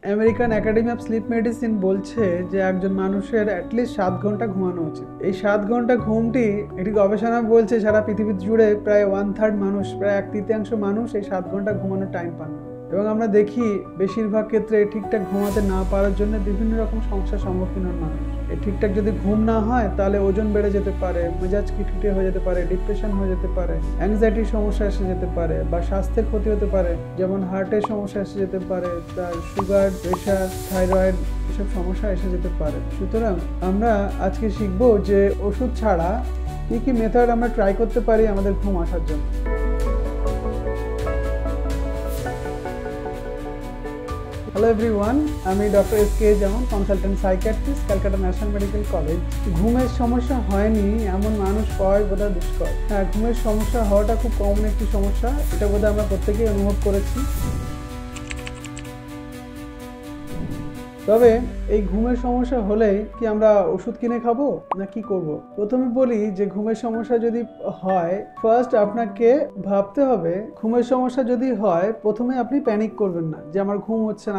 American academy of sleep medicine বলছে যে একজন মানুষের অ্যাটলিস্ট 7 ঘন্টা ঘুমানো উচিত। এই 7 ঘন্টা ঘুমটি একটি গবেষণা বলছে সারা পৃথিবী জুড়ে প্রায় 1/3 মানুষ, প্রায় 1/3 মানুষ এই 7 ঘন্টা ঘুমানোর টাইম পান না। এবং আমরা দেখি বেশিরভাগ ক্ষেত্রে ঠিকঠাক ঘুমাতে না পারার জন্য বিভিন্ন রকম সমস্যার সম্মুখীন হন মানুষ। এই ঠিকঠাক যদি ঘুম না হয় তাহলে ওজন বেড়ে যেতে পারে, মেজাজ খিটখিটে হয়ে যেতে পারে, ডিপ্রেশন হয়ে যেতে পারে, অ্যাংজাইটির সমস্যা এসে যেতে পারে, বা স্বাস্থ্যের ক্ষতি হতে পারে, যেমন হার্টের সমস্যা এসে যেতে পারে, তার সুগার, প্রেশার, থাইরয়েড, এসব সমস্যা এসে যেতে পারে। সুতরাং আমরা আজকে শিখবো যে ওষুধ ছাড়া কি কি মেথড আমরা ট্রাই করতে পারি আমাদের ঘুম আসার জন্য। হ্যালো এভরিওয়ান, আমি doctor S K. Zaman, consultant psychiatrist, Calcutta National Medical College. ঘুমের সমস্যা হয়নি এমন মানুষ পাওয়াই বোধহয় দুষ্কর। হ্যাঁ, ঘুমের সমস্যা হওয়াটা খুব কমন একটি সমস্যা, এটা বোধহয় আমরা প্রত্যেকেই অনুভব করেছি। তবে এই ঘুমের সমস্যা হলে কি আমরা ওষুধ কিনে খাবো না কি করব? প্রথমে বলি যে ঘুমের সমস্যা যদি হয়, ফার্স্ট আপনাকে ভাবতে হবে, ঘুমের সমস্যা যদি হয় প্রথমে আপনি প্যানিক করবেন না যে আমার ঘুম হচ্ছে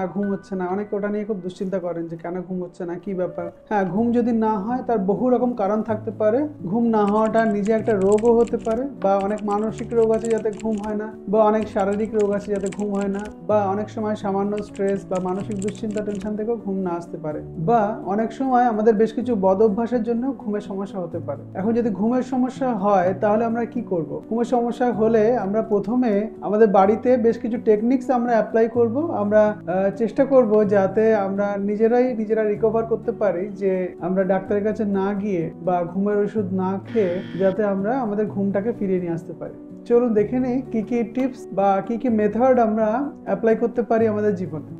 না। অনেকে ওটা নিয়ে খুব দুশ্চিন্তা করেন যে কেন ঘুম হচ্ছে না, কি ব্যাপার। হ্যাঁ, ঘুম যদি না হয় তার বহু রকম কারণ থাকতে পারে। ঘুম না হওয়াটা নিজে একটা রোগও হতে পারে, বা অনেক মানসিক রোগ আছে যাতে ঘুম হয় না, বা অনেক শারীরিক রোগ আছে যাতে ঘুম হয় না, বা অনেক সময় সামান্য স্ট্রেস বা মানসিক দুশ্চিন্তা, টেনশন থেকেও ঘুম না আসতে পারে, বা অনেক সময় আমাদের বেশ কিছু বদ অভ্যাসের জন্য ঘুমের সমস্যা হতে পারে। এখন যদি ঘুমের সমস্যা হয় তাহলে আমরা কি করব? ঘুমের সমস্যা হলে আমরা প্রথমে আমাদের বাড়িতে বেশ কিছু টেকনিক্স আমরা অ্যাপ্লাই করব। আমরা চেষ্টা করব যাতে আমরা নিজেরা রিকভার করতে পারি, যে আমরা ডাক্তারের কাছে না গিয়ে বা ঘুমের ওষুধ না খেয়ে যাতে আমরা আমাদের ঘুমটাকে ফিরিয়ে নিয়ে আসতে পারি। চলুন দেখে নিই কি কি টিপস বা কি কি মেথড আমরা অ্যাপ্লাই করতে পারি আমাদের জীবনে।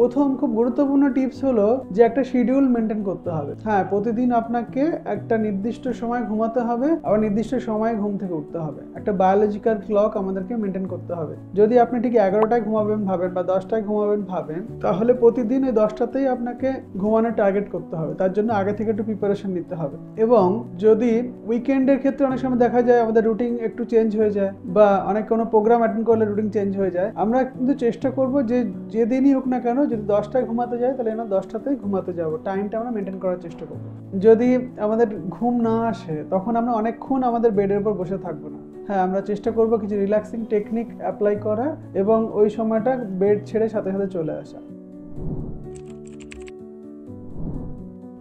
প্রথম খুব গুরুত্বপূর্ণ টিপস হলো যে একটা শিডিউল মেনটেন করতে হবে। হ্যাঁ, প্রতিদিন আপনাকে একটা নির্দিষ্ট সময় ঘুমাতে হবে, আবার নির্দিষ্ট সময় ঘুম থেকে উঠতে হবে। একটা বায়োলজিক্যাল ক্লক আমাদেরকে মেনটেন করতে হবে। যদি আপনি ঠিক 11টায় ঘুমাবেন ভাবেন বা 10টায় ঘুমাবেন ভাবেন, তাহলে প্রতিদিন ওই 10টাতেই আপনাকে ঘুমানোর টার্গেট করতে হবে। তার জন্য আগে থেকে একটু প্রিপারেশন নিতে হবে। এবং যদি উইকেন্ডের ক্ষেত্রে অনেক সময় দেখা যায় আমাদের রুটিন একটু চেঞ্জ হয়ে যায়, বা অনেক কোনো প্রোগ্রাম অ্যাটেন্ড করলে রুটিন চেঞ্জ হয়ে যায়, আমরা কিন্তু চেষ্টা করব যে যেদিনই হোক না কেন, যদি 10টায় ঘুমাতে যাই তাহলে আমরা 10টাতেই ঘুমাতে যাব। টাইমটা আমরা মেনটেন করার চেষ্টা করব। যদি আমাদের ঘুম না আসে তখন আমরা অনেকক্ষণ আমাদের বেডের উপর বসে থাকবো না। হ্যাঁ, আমরা চেষ্টা করব কিছু রিল্যাক্সিং টেকনিক অ্যাপ্লাই করার, এবং ওই সময়টা বেড ছেড়ে সাথে সাথে চলে আসা।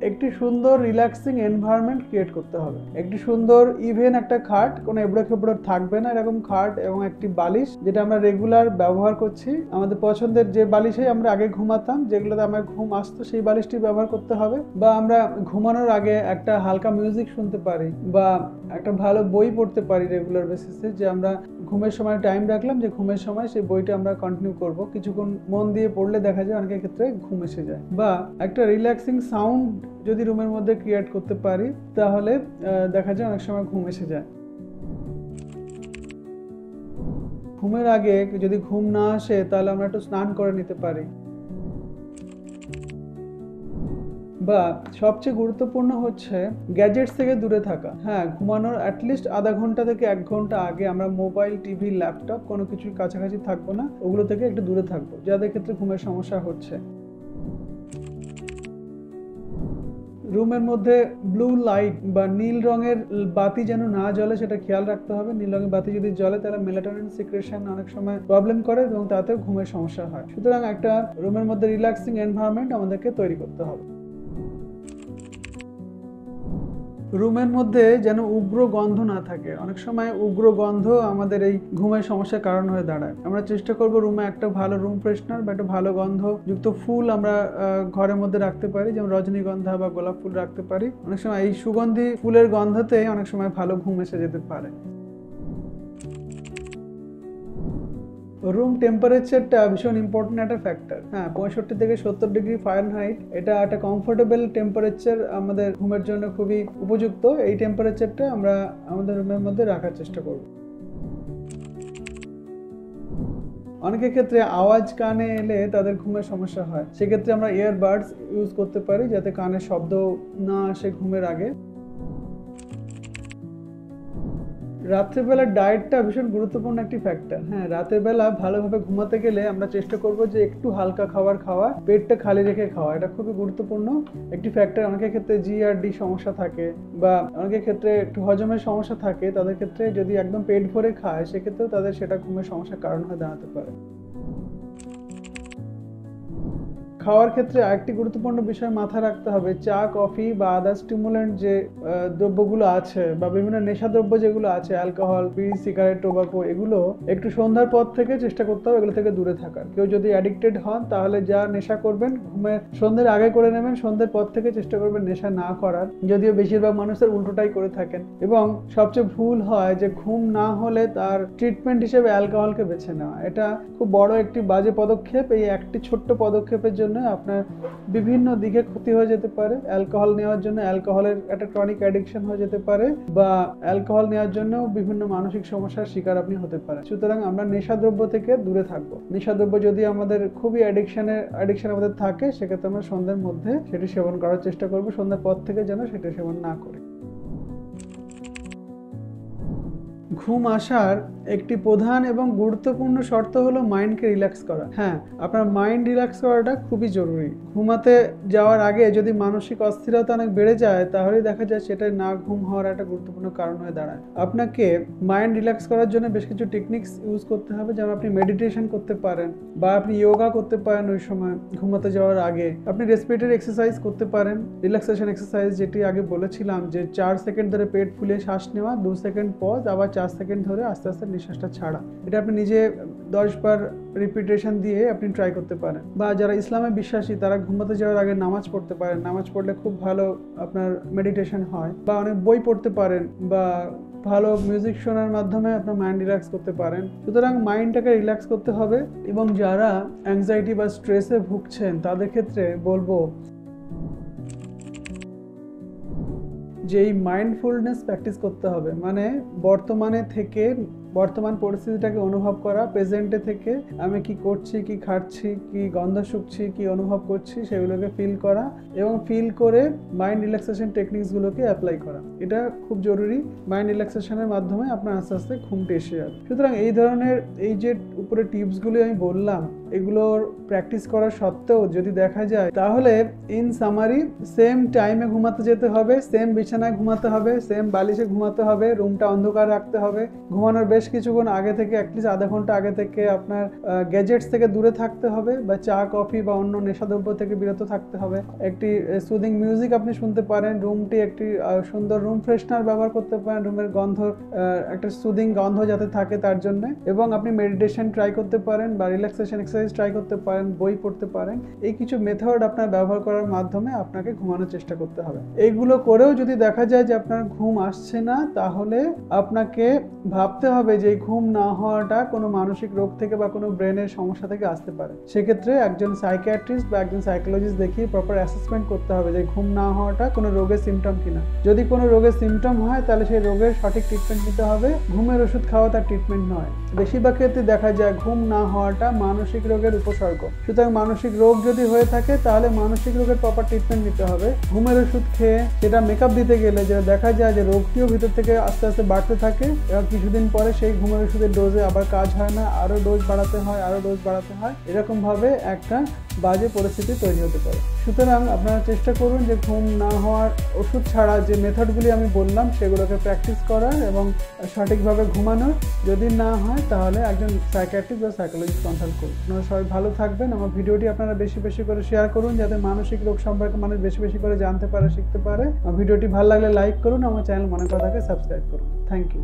একটি সুন্দর রিল্যাক্সিং এনভায়রনমেন্ট ক্রিয়েট করতে হবে। একটি সুন্দর ইভেন একটা খাট, কোনো এবড়ো খেবড়ো থাকবে না, এরকম খাট এবং একটি বালিশ যেটা আমরা রেগুলার ব্যবহার করছি। আমাদের পছন্দের যে বালিশে আমরা আগে ঘুমাতাম, যেগুলোতে আমার ঘুম আসতো, সেই বালিশটি ব্যবহার করতে হবে। বা আমরা ঘুমানোর আগে একটা হালকা মিউজিক শুনতে পারি, বা একটা ভালো বই পড়তে পারি রেগুলার বেসিসে, যে আমরা ঘুমের সময় টাইম রাখলাম যে ঘুমের সময় সেই বইটা আমরা কন্টিনিউ করব। কিছুক্ষণ মন দিয়ে পড়লে দেখা যায় অনেকের ক্ষেত্রে ঘুম এসে যায়। বা একটা রিল্যাক্সিং সাউন্ড যদি রুমের মধ্যে ক্রিয়েট করতে পারি তাহলে দেখা যায় অনেক সময় ঘুম এসে যায়। ঘুমের আগে যদি ঘুম না আসে তাহলে আমরা একটু স্নান করে নিতে পারি। বা সবচেয়ে গুরুত্বপূর্ণ হচ্ছে গ্যাজেটস থেকে দূরে থাকা। হ্যাঁ, ঘুমানোর অ্যাটলিস্ট আধা ঘন্টা থেকে 1 ঘন্টা আগে আমরা মোবাইল, টিভি, ল্যাপটপ কোনো কিছুর কাছাকাছি থাকবো না, ওগুলো থেকে একটু দূরে থাকবো যাদের ক্ষেত্রে ঘুমের সমস্যা হচ্ছে। রুমের মধ্যে ব্লু লাইট বা নীল রঙের বাতি যেন না জ্বলে সেটা খেয়াল রাখতে হবে। নীল রঙের বাতি যদি জ্বলে তাহলে মেলাটোনিন সিক্রেশন অনেক সময় প্রবলেম করে এবং তাতে ঘুমের সমস্যা হয়। সুতরাং একটা রুমের মধ্যে রিল্যাক্সিং এনভায়রনমেন্ট আমাদেরকে তৈরি করতে হবে। রুমের মধ্যে যেন উগ্র গন্ধ না থাকে। অনেক সময় উগ্র গন্ধ আমাদের এই ঘুমের সমস্যার কারণ হয়ে দাঁড়ায়। আমরা চেষ্টা করব রুমে একটা ভালো রুম ফ্রেশনার বা একটা ভালো গন্ধ যুক্ত ফুল আমরা ঘরের মধ্যে রাখতে পারি, যেমন রজনীগন্ধা বা গোলাপ ফুল রাখতে পারি। অনেক সময় এই সুগন্ধি ফুলের গন্ধতে অনেক সময় ভালো ঘুম এসে যেতে পারে। রুম টেম্পারেচারটা ভীষণ ইম্পর্টেন্ট একটা ফ্যাক্টর। হ্যাঁ, 65 থেকে 70 ডিগ্রি ফারেনহাইট এটা একটা কমফোর্টেবল টেম্পারেচার আমাদের ঘুমের জন্য খুবই উপযুক্ত। এই টেম্পারেচারটা আমরা আমাদের রুমের মধ্যে রাখার চেষ্টা করব। অনেকের ক্ষেত্রে আওয়াজ কানে এলে তাদের ঘুমের সমস্যা হয়, সেক্ষেত্রে আমরা ইয়ারবাডস ইউজ করতে পারি যাতে কানে শব্দ না আসে ঘুমের আগে। রাত্রেবেলা ডায়েটটা ভীষণ গুরুত্বপূর্ণ একটি ফ্যাক্টর। হ্যাঁ, রাতের বেলা ভালোভাবে ঘুমাতে গেলে আমরা চেষ্টা করব যে একটু হালকা খাবার খাওয়া, পেটটা খালি রেখে খাওয়া, এটা খুবই গুরুত্বপূর্ণ একটি ফ্যাক্টর। অনেকের ক্ষেত্রে জি আর ডি সমস্যা থাকে বা অনেকের ক্ষেত্রে একটু হজমের সমস্যা থাকে, তাদের ক্ষেত্রে যদি একদম পেট ভরে খায় সেক্ষেত্রেও তাদের সেটা ঘুমের সমস্যার কারণ হয়ে দাঁড়াতে পারে। খাওয়ার ক্ষেত্রে আরেকটি গুরুত্বপূর্ণ বিষয় মাথায় রাখতে হবে, চা, কফি বা আদার স্টিমুলেন্ট যে দ্রব্যগুলো আছে বা বিভিন্ন নেশাদ্রব্য যেগুলো আছে, অ্যালকোহল, বিড়ি, সিগারেট, টোবাকো, এগুলো একটু সন্ধ্যার পর থেকে চেষ্টা করতে হবে এগুলো থেকে দূরে থাকার। কেউ যদি অ্যাডিক্টেড হন তাহলে যা নেশা করবেন ঘুমের সন্ধ্যের আগে করে নেবেন, সন্ধ্যের পর থেকে চেষ্টা করবেন নেশা না করার, যদিও বেশিরভাগ মানুষের উল্টোটাই করে থাকেন। এবং সবচেয়ে ভুল হয় যে ঘুম না হলে তার ট্রিটমেন্ট হিসেবে অ্যালকোহলকে বেছে নেওয়া। এটা খুব বড় একটি বাজে পদক্ষেপ। এই একটি ছোট্ট পদক্ষেপের জন্য আপনার বিভিন্ন দিকে ক্ষতি হয়ে যেতে পারে। অ্যালকোহল নেওয়ার জন্য অ্যালকোহলের একটা ক্রনিক অ্যাডিকশন হয়ে যেতে পারে বা অ্যালকোহল নেওয়ার জন্য বিভিন্ন মানসিক সমস্যার শিকার আপনি হতে পারেন। সুতরাং আমরা নেশাদ্রব্য থেকে দূরে থাকবো। নেশাদ্রব্য যদি আমাদের খুবই অ্যাডিকশন আমাদের থাকে, সেক্ষেত্রে আমরা সন্ধ্যার মধ্যে সেটি সেবন করার চেষ্টা করবো, সন্ধ্যার পর থেকে যেন সেটি সেবন না করি। ঘুম আসার একটি প্রধান এবং গুরুত্বপূর্ণ শর্ত হলো মাইন্ডকে রিল্যাক্স করা। হ্যাঁ, আপনার মাইন্ড রিল্যাক্স করাটা খুবই জরুরি। ঘুমাতে যাওয়ার আগে যদি মানসিক অস্থিরতা অনেক বেড়ে যায় তাহলেই দেখা যায় সেটাই না ঘুম হওয়ার একটা গুরুত্বপূর্ণ কারণ হয়ে দাঁড়ায়। আপনাকে মাইন্ড রিল্যাক্স করার জন্য বেশ কিছু টেকনিক্স ইউজ করতে হবে, যেমন আপনি মেডিটেশন করতে পারেন বা আপনি যোগা করতে পারেন ওই সময় ঘুমাতে যাওয়ার আগে। আপনি রেসপিরেটরি এক্সারসাইজ করতে পারেন, রিল্যাক্সেশন এক্সারসাইজ, যেটি আগে বলেছিলাম যে 4 সেকেন্ড ধরে পেট ফুলিয়ে শ্বাস নেওয়া, 2 সেকেন্ড পজ, আবার 4 সেকেন্ড ধরে আস্তে আস্তে নিঃশ্বাসটা ছাড়া। এটা আপনি নিজে 10 বার রিপিটেশন দিয়ে আপনি ট্রাই করতে পারেন। বা যারা ইসলামে বিশ্বাসী তারা ঘুমাতে যাওয়ার আগে নামাজ পড়তে পারেন। নামাজ পড়লে খুব ভালো আপনার মেডিটেশন হয়। বা অনেক বই পড়তে পারেন বা ভালো মিউজিক শোনার মাধ্যমে আপনার মাইন্ড রিল্যাক্স করতে পারেন। সুতরাং মাইন্ডটাকে রিল্যাক্স করতে হবে। এবং যারা অ্যাংজাইটি বা স্ট্রেসে ভুগছেন তাদের ক্ষেত্রে বলবো যে এই মাইন্ডফুলনেস প্র্যাকটিস করতে হবে। মানে বর্তমানে থেকে বর্তমান পরিস্থিতিটাকে অনুভব করা, প্রেজেন্টে থেকে আমি কি করছি, কি খাচ্ছি, কি গন্ধ শুকছি, কি অনুভব করছি সেগুলোকে ফিল করা এবং ফিল করে মাইন্ড রিল্যাক্সেশন টেকনিক্সগুলোকে অ্যাপ্লাই করা। এটা খুব জরুরি। মাইন্ড রিল্যাক্সেশনের মাধ্যমে আপনার আস্তে আস্তে ঘুমটা এসে যাবে। সুতরাং এই ধরনের এই যে উপরে টিপসগুলো আমি বললাম এগুলোর প্র্যাকটিস করা সত্ত্বেও যদি দেখা যায় তাহলে ইন সামারি সেম টাইমে ঘুমাতে যেতে হবে, সেম বিছানায় ঘুমাতে হবে, সেম বালিশে ঘুমাতে হবে, রুমটা অন্ধকার রাখতে হবে, ঘুমানোর বেশ কিছুক্ষণ আগে থেকে অ্যাটলিস্ট আধা ঘন্টা আগে থেকে আপনার গ্যাজেটস থেকে দূরে থাকতে হবে বা চা, কফি বা অন্য নেশাদ্রব্য থেকে বিরত থাকতে হবে। একটি সুদিং মিউজিক আপনি শুনতে পারেন, রুমটি একটি সুন্দর রুম ফ্রেশনার ব্যবহার করতে পারেন, রুমের গন্ধ একটা সুদিং গন্ধ যাতে থাকে তার জন্য। এবং আপনি মেডিটেশন ট্রাই করতে পারেন বা রিল্যাক্সেশন এক্সারসাইজ ট্রাই করতে পারেন, বই পড়তে পারেন। এই কিছু মেথড আপনার ব্যবহার করার মাধ্যমে আপনাকে ঘুমানোর চেষ্টা করতে হবে। এইগুলো করেও যদি দেখা যায় যে আপনার ঘুম আসছে না তাহলে আপনাকে ভাবতে হবে যে ঘুম না হওয়াটা কোনো মানসিক রোগ থেকে বা কোনো ব্রেনের সমস্যা থেকে আসতে পারে। সেক্ষেত্রে একজন সাইকিয়াট্রিস্ট বা একজন সাইকোলজিস্ট দেখিয়ে প্রপার অ্যাসেসমেন্ট করতে হবে যে ঘুম না হওয়াটা কোনো রোগের সিমটম কিনা। যদি কোনো রোগের সিমটম হয় তাহলে সেই রোগের সঠিক ট্রিটমেন্ট নিতে হবে। ঘুমের ওষুধ খাওয়া তার ট্রিটমেন্ট নয়। বেশিরভাগ ক্ষেত্রে দেখা যায় ঘুম না হওয়াটা মানসিক রোগের উপসর্গ। সুতরাং মানসিক রোগ যদি হয়ে থাকে তাহলে মানসিক রোগের প্রপার ট্রিটমেন্ট নিতে হবে। ঘুমের ওষুধ খেয়ে সেটা মেকআপ দিতে গেলে যেটা দেখা যায় যে রোগটিও ভিতর থেকে আস্তে আস্তে বাড়তে থাকে এবং কিছুদিন পরে সেই ঘুমের ওষুধের ডোজে আবার কাজ হয় না, আরও ডোজ বাড়াতে হয়, এরকম ভাবে একটা বাজে পরিস্থিতি তৈরি হতে পারে। সুতরাং আপনারা চেষ্টা করুন যে ঘুম না হওয়ার ওষুধ ছাড়া যে মেথডগুলি আমি বললাম সেগুলোকে প্র্যাকটিস করার এবং সঠিকভাবে ঘুমানোর। যদি না হয় তাহলে একজন সাইকিয়াট্রিস্ট বা সাইকোলজিস্ট কনসাল্ট করুন। আপনারা সবাই ভালো থাকবেন। আমার ভিডিওটি আপনারা বেশি বেশি করে শেয়ার করুন যাতে মানসিক রোগ সম্পর্কে মানুষ বেশি বেশি করে জানতে পারে, শিখতে পারে। ভিডিওটি ভালো লাগলে লাইক করুন, আমার চ্যানেল মনে কথাকে সাবস্ক্রাইব করুন। Thank you.